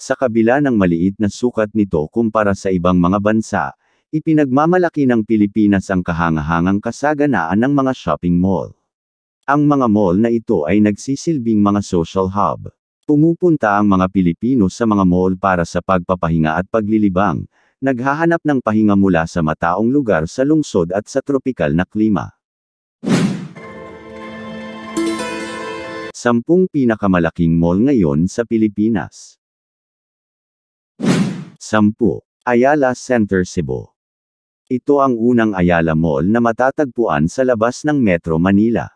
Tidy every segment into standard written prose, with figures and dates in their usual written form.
Sa kabila ng maliit na sukat nito kumpara sa ibang mga bansa, ipinagmamalaki ng Pilipinas ang kahangahangang kasaganaan ng mga shopping mall. Ang mga mall na ito ay nagsisilbing mga social hub. Pumupunta ang mga Pilipino sa mga mall para sa pagpapahinga at paglilibang, naghahanap ng pahinga mula sa mataong lugar sa lungsod at sa tropikal na klima. 10 pinakamalaking mall ngayon sa Pilipinas. 10. Ayala Center Cebu. Ito ang unang Ayala Mall na matatagpuan sa labas ng Metro Manila.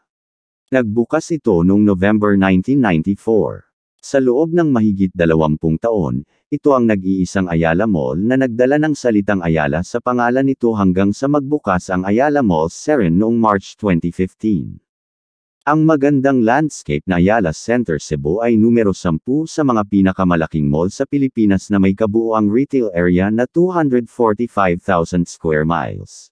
Nagbukas ito noong November 1994. Sa loob ng mahigit 20 taon, ito ang nag-iisang Ayala Mall na nagdala ng salitang Ayala sa pangalan nito hanggang sa magbukas ang Ayala Mall Seren noong March 2015. Ang magandang landscape na Ayala Center Cebu ay numero 10 sa mga pinakamalaking mall sa Pilipinas na may kabuuang retail area na 245,000 square miles.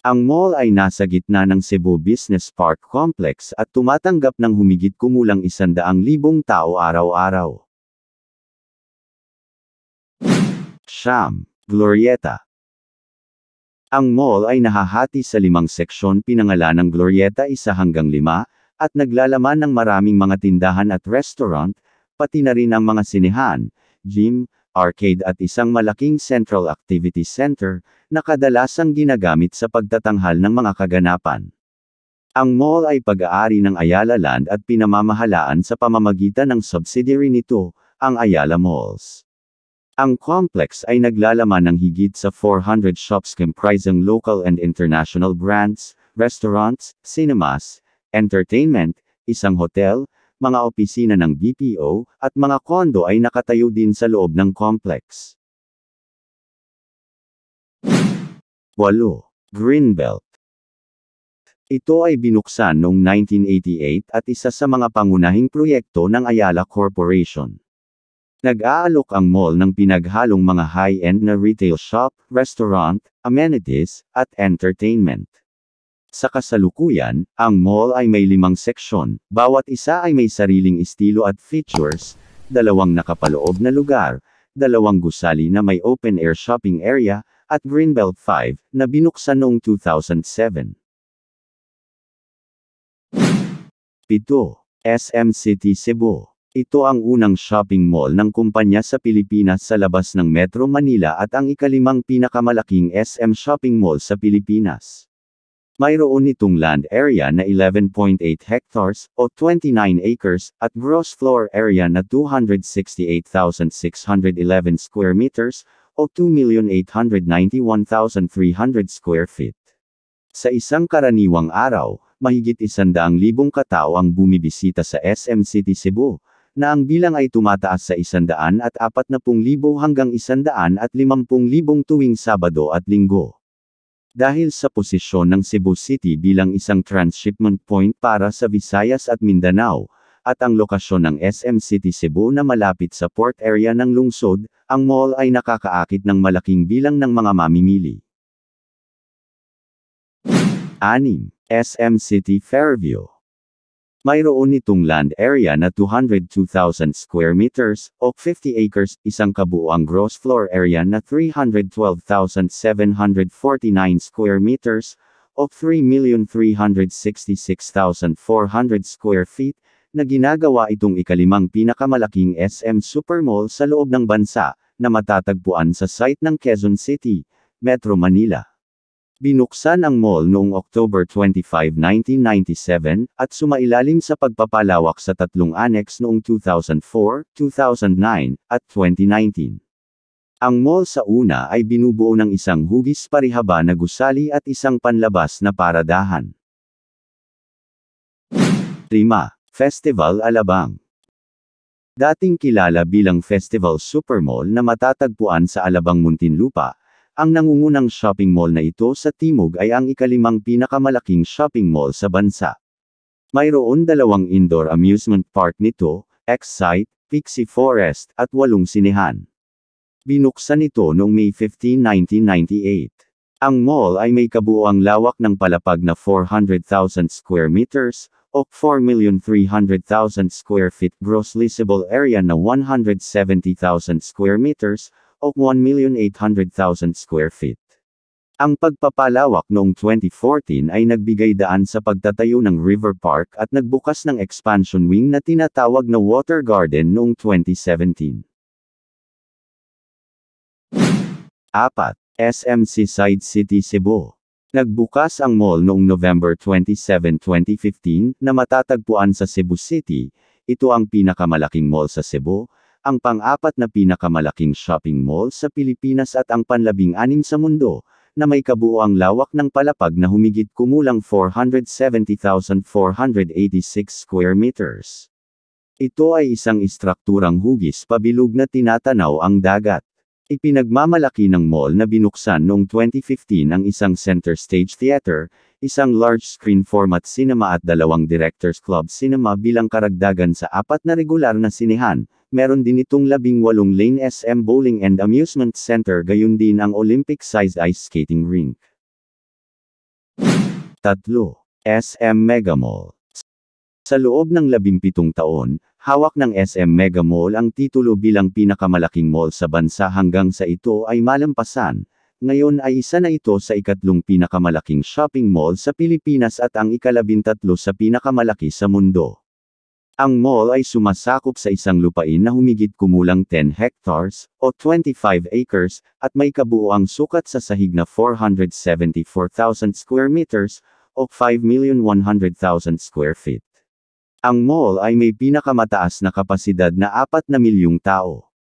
Ang mall ay nasa gitna ng Cebu Business Park Complex at tumatanggap ng humigit kumulang 100,000 tao araw-araw. Siyam. Glorieta. Ang mall ay nahahati sa 5 seksyon pinangalanang Glorieta 1 hanggang 5, at naglalaman ng maraming mga tindahan at restaurant, pati na rin ang mga sinehan, gym, arcade at isang malaking central activity center, na kadalasang ginagamit sa pagtatanghal ng mga kaganapan. Ang mall ay pag-aari ng Ayala Land at pinamamahalaan sa pamamagitan ng subsidiary nito, ang Ayala Malls. Ang complex ay naglalaman ng higit sa 400 shops comprising local and international brands, restaurants, cinemas, entertainment, isang hotel, mga opisina ng BPO, at mga kondo ay nakatayo din sa loob ng complex. 8. Greenbelt. Ito ay binuksan noong 1988 at isa sa mga pangunahing proyekto ng Ayala Corporation. Nag-aalok ang mall ng pinaghalong mga high-end na retail shop, restaurant, amenities, at entertainment. Sa kasalukuyan, ang mall ay may 5 seksyon, bawat isa ay may sariling estilo at features, 2 nakapaloob na lugar, 2 gusali na may open-air shopping area, at Greenbelt 5, na binuksan noong 2007. 7. SM City Cebu. Ito ang unang shopping mall ng kumpanya sa Pilipinas sa labas ng Metro Manila at ang ika-5 pinakamalaking SM shopping mall sa Pilipinas. Mayroon itong land area na 11.8 hectares, o 29 acres, at gross floor area na 268,611 square meters, o 2,891,300 square feet. Sa isang karaniwang araw, mahigit 100,000 katao ang bumibisita sa SM City Cebu, na ang bilang ay tumataas sa 140,000 hanggang 150,000 tuwing Sabado at Linggo. Dahil sa posisyon ng Cebu City bilang isang transshipment point para sa Visayas at Mindanao, at ang lokasyon ng SM City Cebu na malapit sa port area ng lungsod, ang mall ay nakakaakit ng malaking bilang ng mga mamimili. 6. SM City Fairview. Mayroon itong land area na 202,000 square meters, o 50 acres, isang kabuuang gross floor area na 312,749 square meters, o 3,366,400 square feet, na ginagawa itong ika-5 pinakamalaking SM Supermall sa loob ng bansa, na matatagpuan sa site ng Quezon City, Metro Manila. Binuksan ang mall noong October 25, 1997, at sumailalim sa pagpapalawak sa 3 annex noong 2004, 2009, at 2019. Ang mall sa una ay binubuo ng isang hugis parihaba na gusali at isang panlabas na paradahan. 5. Festival Alabang. Dating kilala bilang Festival Supermall na matatagpuan sa Alabang, Muntinlupa, ang nangungunang shopping mall na ito sa Timog ay ang ika-5 pinakamalaking shopping mall sa bansa. Mayroon 2 indoor amusement park nito, X-Site, Pixie Forest, at 8 sinehan. Binuksan ito noong May 15, 1998. Ang mall ay may kabuuang lawak ng palapag na 400,000 square meters, o 4,300,000 square feet gross leasable area na 170,000 square meters, o 1,800,000 square feet. Ang pagpapalawak noong 2014 ay nagbigay daan sa pagtatayo ng River Park at nagbukas ng expansion wing na tinatawag na Water Garden noong 2017. 4. SM Seaside City Cebu. Nagbukas ang mall noong November 27, 2015 na matatagpuan sa Cebu City. Ito ang pinakamalaking mall sa Cebu, ang pang-apat na pinakamalaking shopping mall sa Pilipinas at ang panlabing-anim sa mundo, na may kabuuang lawak ng palapag na humigit kumulang 470,486 square meters. Ito ay isang istrukturang hugis pabilog na tinatanaw ang dagat. Ipinagmamalaki ng mall na binuksan noong 2015 ang isang center stage theater, isang large-screen format cinema at 2 Directors Club cinema bilang karagdagan sa 4 na regular na sinehan. Meron din itong 18-lane SM Bowling and Amusement Center gayon din ang Olympic-sized ice skating rink. 3. SM Mega Mall. Sa loob ng 17 taon, hawak ng SM Mega Mall ang titulo bilang pinakamalaking mall sa bansa hanggang sa ito ay malampasan. Ngayon ay isa na ito sa ikatlong pinakamalaking shopping mall sa Pilipinas at ang ika-13 sa pinakamalaki sa mundo. Ang mall ay sumasakop sa isang lupain na humigit kumulang 10 hectares, o 25 acres, at may kabuuang sukat sa sahig na 474,000 square meters, o 5,100,000 square feet. Ang mall ay may pinakamataas na kapasidad na 4 na milyong tao.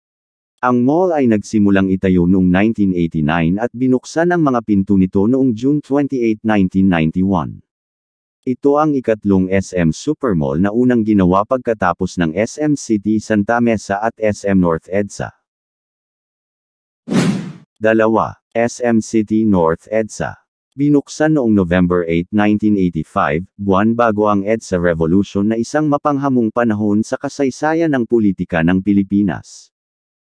Ang mall ay nagsimulang itayo noong 1989 at binuksan ang mga pinto nito noong June 28, 1991. Ito ang ikatlong SM Supermall na unang ginawa pagkatapos ng SM City Santa Mesa at SM North EDSA. 2. SM City North EDSA. Binuksan noong November 8, 1985, buwan bago ang EDSA Revolution na isang mapanghamong panahon sa kasaysayan ng politika ng Pilipinas.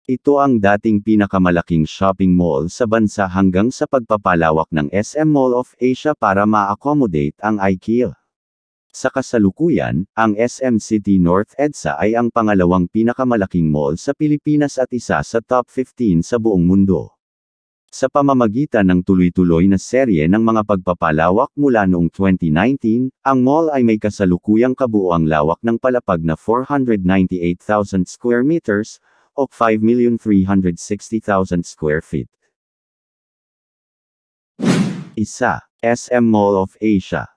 Ito ang dating pinakamalaking shopping mall sa bansa hanggang sa pagpapalawak ng SM Mall of Asia para ma-accommodate ang IKEA. Sa kasalukuyan, ang SM City North EDSA ay ang pangalawang pinakamalaking mall sa Pilipinas at isa sa top 15 sa buong mundo. Sa pamamagitan ng tuloy-tuloy na serye ng mga pagpapalawak mula noong 2019, ang mall ay may kasalukuyang kabuuang lawak ng palapag na 498,000 square meters, o 5,360,000 square feet. 1. SM Mall of Asia.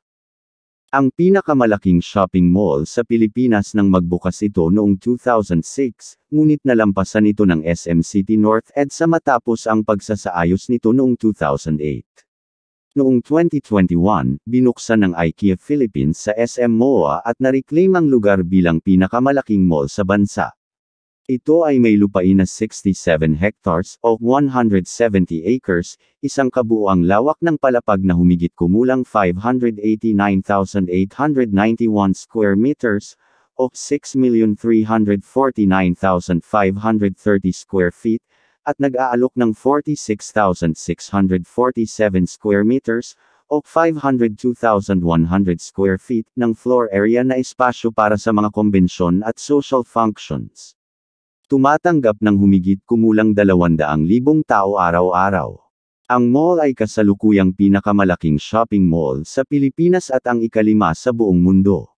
Ang pinakamalaking shopping mall sa Pilipinas nang magbukas ito noong 2006, ngunit nalampasan ito ng SM City North EDSA matapos ang pagsasaayos nito noong 2008. Noong 2021, binuksan ng IKEA Philippines sa SM MOA at na-reclaim ang lugar bilang pinakamalaking mall sa bansa. Ito ay may lupain na 67 hectares, o 170 acres, isang kabuuang lawak ng palapag na humigit kumulang 589,891 square meters, o 6,349,530 square feet, at nag-aalok ng 46,647 square meters, o 502,100 square feet, ng floor area na espasyo para sa mga kombensyon at social functions. Tumatanggap ng humigit kumulang 200,000 tao araw-araw. Ang mall ay kasalukuyang pinakamalaking shopping mall sa Pilipinas at ang ika-5 sa buong mundo.